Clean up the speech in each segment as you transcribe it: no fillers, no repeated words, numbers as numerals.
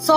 100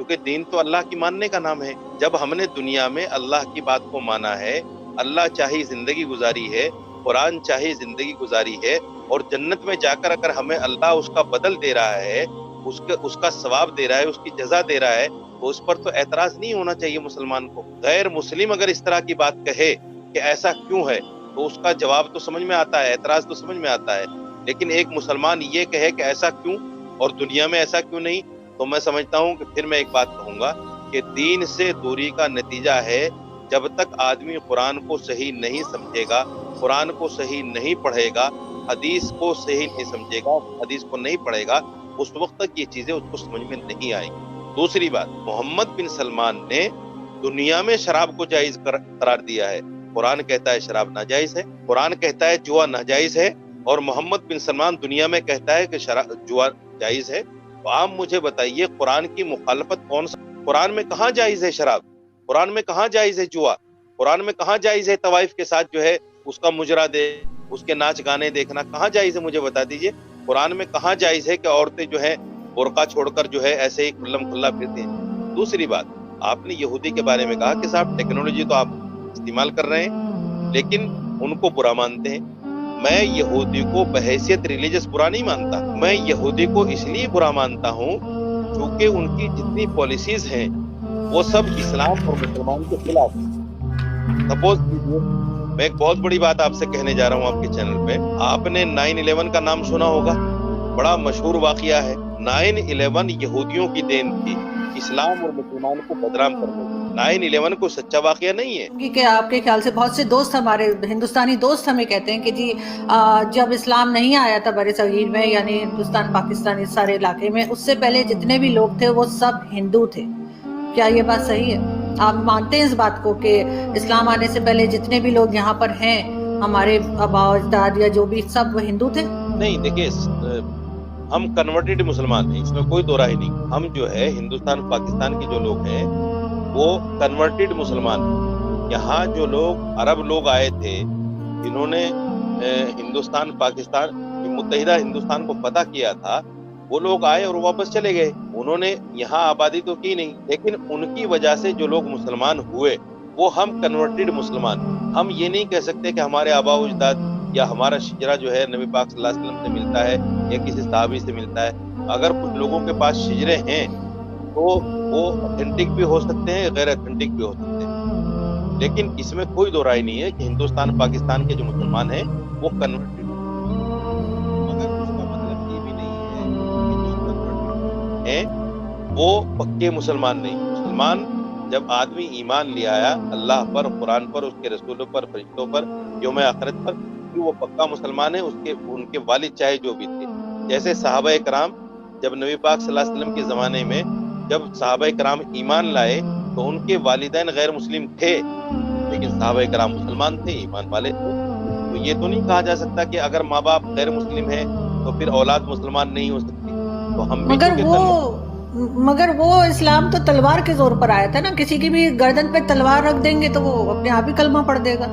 کیونکہ دین تو اللہ کی ماننے کا نام ہے. جب ہم نے دنیا میں اللہ کی بات کو مانا ہے, اللہ چاہی زندگی گزاری ہے, قرآن چاہی زندگی گزاری ہے, اور جنت میں جا کر اگر ہمیں اللہ اس کا بدل دے رہا ہے, اس کا ثواب دے رہا ہے, اس کی جزا دے رہا ہے, تو اس پر تو اعتراض نہیں ہونا چاہیے مسلمان کو. غیر مسلم اگر اس طرح کی بات کہے کہ ایسا کیوں ہے, تو اس کا جواب تو سمجھ میں آتا ہے, اعتراض تو سمجھ میں آتا ہے. لیکن ایک مسلمان یہ کہے کہ ایسا کیوں اور دنیا میں ایسا کیوں نہیں, تو میں سمجھتا ہوں کہ پھر میں ایک بات کہوں گا کہ دین سے دوری کا نتیجہ ہے جب تک آدمی قرآن کو صحیح نہیں سمجھے گا, قرآن کو صحیح نہیں پڑھے گا, حدیث کو صحیح نہیں سمجھے گا, حدیث کو نہیں پڑھے گا, اس وقت تک یہ چیزیں اس کو سمجھ میں نہیں آئیں. دوسری بات, محمد بن سلمان نے دنیا میں شراب کو جائز قرار دیا ہے. قرآن کہتا ہے شراب ناجائز ہے, قرآن کہتا ہے جوا ناجائز ہے, اور محمد بن سلمان دنیا میں کہتا ہے کہ جوا جائز ہے. تو آپ مجھے بتائیے قرآن کی مخالفت کون سا؟ قرآن میں کہاں جائز ہے شراب؟ قرآن میں کہاں جائز ہے جوا؟ قرآن میں کہاں جائز ہے طوائف کے ساتھ جو ہے اس کا مجرا دے, اس کے ناچ گانے دیکھنا کہاں جائز ہے؟ مجھے بتا دیجئے. قرآن میں کہاں جائز ہے کہ عورتیں جو ہے برقع چھوڑ کر جو ہے ایسے ہی کھلم کھلا پھرتی ہیں؟ دوسری بات, آپ نے یہودی کے بارے میں کہا کہ صاحب ٹیکنالوجی تو آپ استعمال کر رہے ہیں لیکن ان کو برا مانتے ہیں. میں یہودی کو بحیثیت ریلیجس برا نہیں مانتا, میں یہودی کو اس لیے برا مانتا ہوں چونکہ ان کی جتنی پالیسیز ہیں وہ سب اسلام اور مسلمان کے خلاف. سپوز میں ایک بہت بڑی بات آپ سے کہنے جا رہا ہوں آپ کے چینل پہ. آپ نے 9/11 کا نام سنا ہوگا, بڑا مشہور واقعہ ہے. 9/11 یہودیوں کی دین تھی اسلام اور مسلمان کو بدنام کرنے کی. 9/11 کو سچا واقعہ نہیں ہے. کہ آپ کے خیال سے بہت سے دوست, ہمارے ہندوستانی دوست ہمیں کہتے ہیں کہ جی جب اسلام نہیں آیا تھا بر صغیر میں, یعنی ہندوستان پاکستان اس سارے علاقے میں, اس سے پہلے جتنے بھی لوگ تھے وہ سب ہندو تھے. کیا یہ بات صحیح ہے؟ آپ مانتے ہیں اس بات کو کہ اسلام آنے سے پہلے جتنے بھی لوگ یہاں پر ہیں, ہمارے آبا اجداد یا جو بھی, سب ہندو تھے؟ نہیں, دیکھیے ہم کنورٹڈ مسلمان ہیں, اس میں کوئی دو رائے نہیں. ہم جو ہے ہندوستان پاکستان کے جو لوگ ہیں وہ کنورٹڈ مسلمان ہیں. یہاں جو لوگ عرب لوگ آئے تھے جنہوں نے ہندوستان پاکستان متحدہ ہندوستان کو فتح کیا تھا, وہ لوگ آئے اور واپس چلے گئے. انہوں نے یہاں آبادی تو کی نہیں, لیکن ان کی وجہ سے جو لوگ مسلمان ہوئے وہ ہم کنورٹڈ مسلمان. ہم یہ نہیں کہہ سکتے کہ ہمارے آبا و اجداد یا ہمارا شجرہ جو ہے نبی پاک صلی اللہ علیہ وسلم سے ملتا ہے یا کسی صحابی سے ملتا ہے. اگر کچھ لوگوں کے پاس شجرے ہیں تو وہ اتھینٹک بھی ہو سکتے ہیں, غیر اتھینٹک بھی ہو سکتے ہیں, لیکن اس میں کوئی دو رائے نہیں ہے کہ ہندوستان پاکستان کے جو مسلمان ہیں وہ کنورٹڈ. مگر اس کا مطلب یہ بھی نہیں ہے کہ جو کنورٹڈ ہیں وہ پکے مسلمان نہیں. مسلمان جب آدمی ایمان لے آیا اللہ پر, قرآن پر, اس کے رسولوں پر, فرشتوں پر, یوم آخرت پر, کہ وہ پکا مسلمان ہے. ان کے والد چاہے جو بھی تھے, جیسے صحابہ کرام جب نبی پاک صلی اللہ علیہ وسلم کے زمانے میں جب صحابہ کرام ایمان لائے تو ان کے والدین غیر مسلم تھے لیکن صحابہ کرام مسلمان تھے, ایمان والے تھے. تو یہ تو نہیں کہا جا سکتا کہ اگر ماں باپ غیر مسلم ہیں تو پھر اولاد مسلمان نہیں ہو سکتی. تو ہم بھی مگر وہ اسلام تو تلوار کے زور پر آیا تھا نا, کسی کی بھی گردن پہ تلوار رکھ دیں گے تو وہ اپنے آپ ہی کلمہ پڑھ دے گا.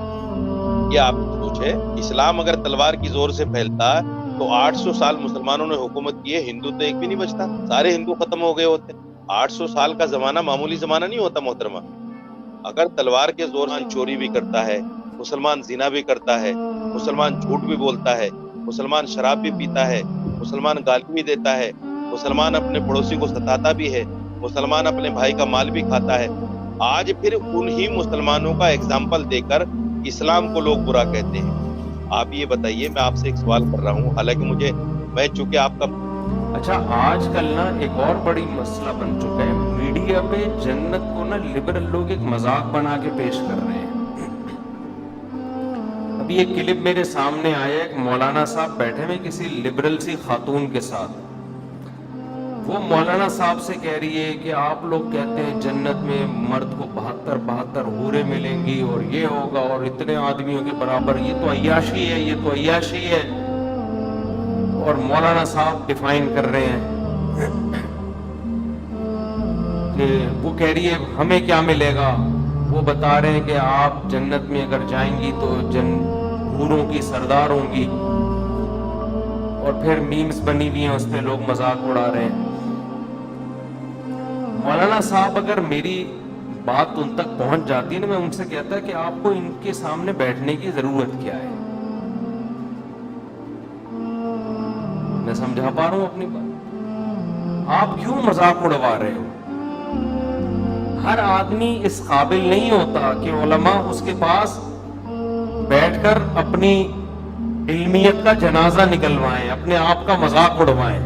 یہ آپ سوچے, اسلام اگر تلوار کی زور سے پھیلتا تو 800 سال مسلمانوں نے حکومت کی ہے, ہندو تو ایک بھی نہیں بچتا, سارے ہندو ختم ہو گئے ہوتے. 800 سال کا زمانہ معمولی زمانہ نہیں ہوتا محترمہ. اگر تلوار کے زور سے چوری بھی کرتا ہے, مسلمان زنا بھی کرتا ہے, مسلمان جھوٹ بھی بولتا ہے, مسلمان شراب بھی پیتا ہے, مسلمان گالی بھی دیتا ہے, مسلمان اپنے پڑوسی کو ستاتا بھی ہے, مسلمان اپنے بھائی کا مال بھی کھاتا ہے, آج پھر انہی مسلمانوں کا ایگزامپل دے کر اسلام کو لوگ برا کہتے ہیں. آپ یہ بتائیے, میں آپ سے ایک سوال کر رہا ہوں, حالانکہ میں چونکہ آپ کا اچھا آج کل نا ایک اور بڑی مسئلہ بن چکا ہے, میڈیا پہ جنت کو نا لبرل لوگ ایک مذاق بنا کے پیش کر رہے ہیں. ابھی ایک کلپ میرے سامنے آیا, ایک مولانا صاحب بیٹھے ہوئے کسی لبرل سی خاتون کے ساتھ. وہ مولانا صاحب سے کہہ رہی ہے کہ آپ لوگ کہتے ہیں جنت میں مرد کو 72 حوریں ملیں گی اور یہ ہوگا اور اتنے آدمیوں کے برابر, یہ تو عیاشی ہے, یہ تو عیاشی ہے. اور مولانا صاحب ڈیفائن کر رہے ہیں کہ وہ کہہ رہی ہے ہمیں کیا ملے گا. وہ بتا رہے ہیں کہ آپ جنت میں اگر جائیں گی تو حوروں کی سردار ہوں گی, اور پھر میمز بنی ہوئی ہیں اس پہ لوگ مذاق اڑا رہے ہیں. مولانا صاحب اگر میری بات ان تک پہنچ جاتی ہے نا, میں ان سے کہتا کہ آپ کو ان کے سامنے بیٹھنے کی ضرورت کیا ہے. میں سمجھا پا رہا ہوں اپنی بات؟ آپ کیوں مذاق اڑوا رہے ہو؟ ہر آدمی اس قابل نہیں ہوتا کہ علماء اس کے پاس بیٹھ کر اپنی علمیت کا جنازہ نکلوائیں, اپنے آپ کا مذاق اڑوائیں.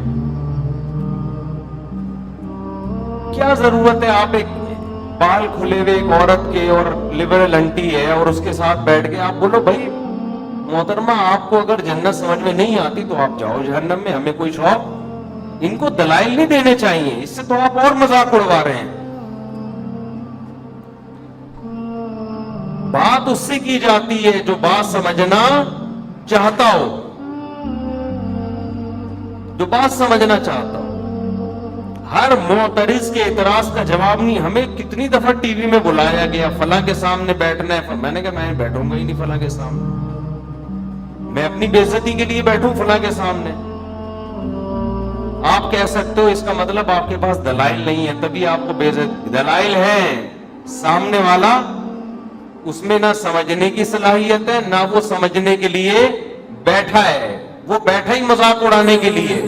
کیا ضرورت ہے آپ ایک بال کھلے ہوئے ایک عورت کے اور لبرل انٹی ہے اور اس کے ساتھ بیٹھ کے آپ بولو بھائی محترمہ آپ کو اگر جنت سمجھ میں نہیں آتی تو آپ جاؤ جہنم میں, ہمیں کوئی شوق. ان کو دلائل نہیں دینے چاہیے, اس سے تو آپ اور مذاق اڑوا رہے ہیں. بات اس سے کی جاتی ہے جو بات سمجھنا چاہتا ہو, جو بات سمجھنا چاہتا ہو. ہر معترض کے اعتراض کا جواب نہیں. ہمیں کتنی دفعہ ٹی وی میں بلایا گیا فلاں کے سامنے بیٹھنا ہے, میں نے کہا میں بیٹھوں گا ہی نہیں فلاں کے سامنے, میں اپنی بے عزتی کے لیے بیٹھوں فلاں کے سامنے. آپ کہہ سکتے ہو اس کا مطلب آپ کے پاس دلائل نہیں ہے تبھی آپ کو بے عزتی. دلائل ہے, سامنے والا اس میں نہ سمجھنے کی صلاحیت ہے نہ وہ سمجھنے کے لیے بیٹھا ہے, وہ بیٹھا ہی مذاق اڑانے کے لیے.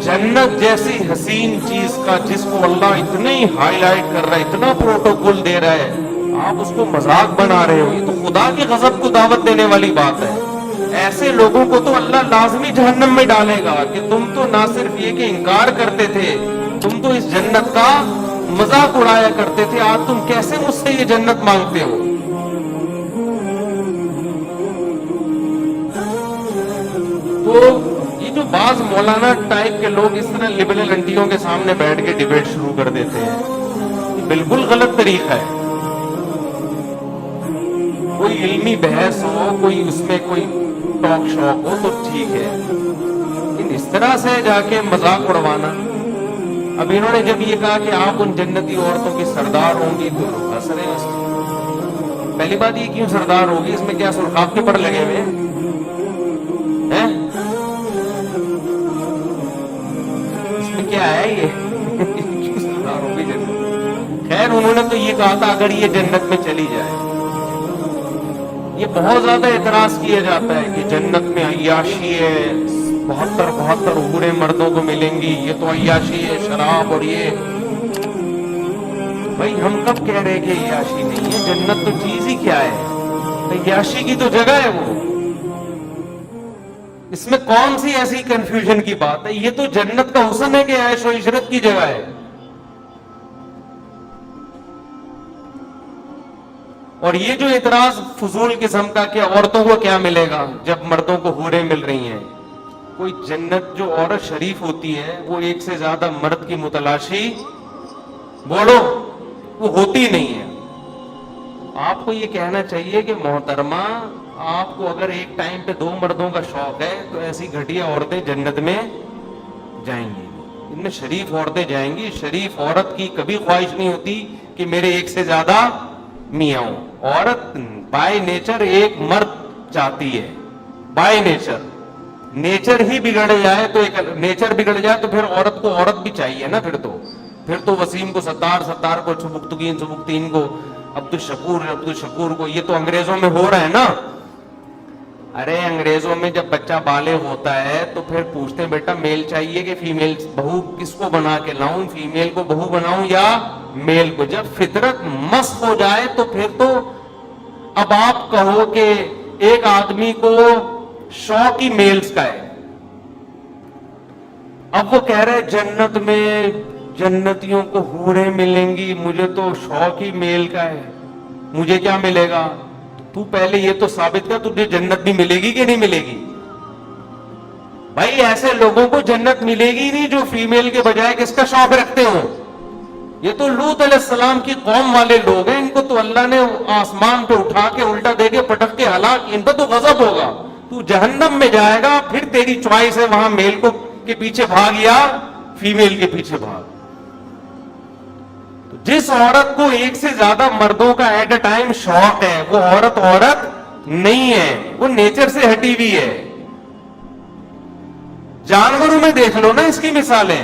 جنت جیسی حسین چیز کا جس کو اللہ اتنا ہی ہائی لائٹ کر رہا ہے, اتنا پروٹوکول دے رہا ہے, آپ اس کو مذاق بنا رہے ہو. یہ تو خدا کے غضب کو دعوت دینے والی بات ہے. ایسے لوگوں کو تو اللہ لازمی جہنم میں ڈالے گا کہ تم تو نہ صرف یہ کہ انکار کرتے تھے, تم تو اس جنت کا مذاق اڑایا کرتے تھے. آج تم کیسے مجھ سے یہ جنت مانگتے ہو؟ تو یہ جو بعض مولانا ٹائپ کے لوگ اس طرح لبرل انٹیوں کے سامنے بیٹھ کے ڈیبیٹ شروع کر دیتے ہیں, یہ بالکل غلط طریقہ ہے. کوئی علمی بحث ہو, کوئی اس میں کوئی ٹاک شوق ہو تو ٹھیک ہے, لیکن اس طرح سے جا کے مذاق اڑوانا. اب انہوں نے جب یہ کہا کہ آپ ان جنتی عورتوں کی سردار ہوں گی تو لوگ ہنس رہے ہیں. پہلی بات یہ کیوں سردار ہوگی, اس میں کیا سرخاب کے پر لگے ہوئے ہیں؟ اس میں کیا ہے یہ کیوں سردار ہوگی جنت؟ خیر انہوں نے تو یہ کہا تھا اگر یہ جنت میں چلی جائے. یہ بہت زیادہ اعتراض کیا جاتا ہے کہ جنت میں عیاشی ہے, 72 حوریں مردوں کو ملیں گی, یہ تو عیاشی ہے, شراب اور یہ. بھائی ہم کب کہہ رہے کہ عیاشی نہیں ہے؟ جنت تو چیز ہی کیا ہے, عیاشی کی تو جگہ ہے وہ. اس میں کون سی ایسی کنفیوژن کی بات ہے؟ یہ تو جنت کا حسن ہے کہ عیش و عشرت کی جگہ ہے. اور یہ جو اعتراض فضول قسم کا کہ عورتوں کو کیا ملے گا جب مردوں کو حوریں مل رہی ہیں, کوئی جنت جو عورت شریف ہوتی ہے وہ ایک سے زیادہ مرد کی متلاشی بولو وہ ہوتی نہیں ہے. آپ کو یہ کہنا چاہیے کہ محترمہ آپ کو اگر ایک ٹائم پہ 2 مردوں کا شوق ہے تو ایسی گھٹیا عورتیں جنت میں جائیں گی, ان میں شریف عورتیں جائیں گی. شریف عورت کی کبھی خواہش نہیں ہوتی کہ میرے ایک سے زیادہ میاں ہوں. عورت بائی نیچر ایک مرد چاہتی ہے, بائی نیچر. نیچر ہی بگڑ جائے تو ایک نیچر بگڑ جائے تو پھر عورت کو عورت بھی چاہیے نا. پھر تو وسیم کو ستار کو سبکتگین کو عبدالشکور کو. یہ تو انگریزوں میں ہو رہا ہے نا. ارے انگریزوں میں جب بچہ بالغ ہوتا ہے تو پھر پوچھتے ہیں بیٹا میل چاہیے کہ فیمیل, بہو کس کو بنا کے لاؤں, فیمیل کو بہو بناؤں یا میل کو. جب فطرت مسخ ہو جائے تو پھر تو اب آپ کہو کہ ایک آدمی کو شوق ہی میلز کا ہے. اب وہ کہہ رہے جنت میں جنتیوں کو حوریں ملیں گی, مجھے تو شوق ہی میل کا ہے, مجھے کیا ملے گا؟ تو پہلے یہ تو ثابت کر تجھے جنت بھی ملے گی کہ نہیں ملے گی. بھائی ایسے لوگوں کو جنت ملے گی نہیں جو فیمیل کے بجائے کس کا شوق رکھتے ہوں. یہ تو لوط علیہ السلام کی قوم والے لوگ ہیں, ان کو تو اللہ نے آسمان پہ اٹھا کے الٹا دے کے پٹک کے ہلاک, ان پہ تو غضب ہوگا. تو جہنم میں جائے گا, پھر تیری چوائس ہے وہاں میل کو کے پیچھے بھاگ یا فیمیل کے پیچھے بھاگ. جس عورت کو ایک سے زیادہ مردوں کا ایٹ اے ٹائم شوق ہے وہ عورت نہیں ہے, وہ نیچر سے ہٹی ہوئی ہے. جانوروں میں دیکھ لو نا اس کی مثالیں.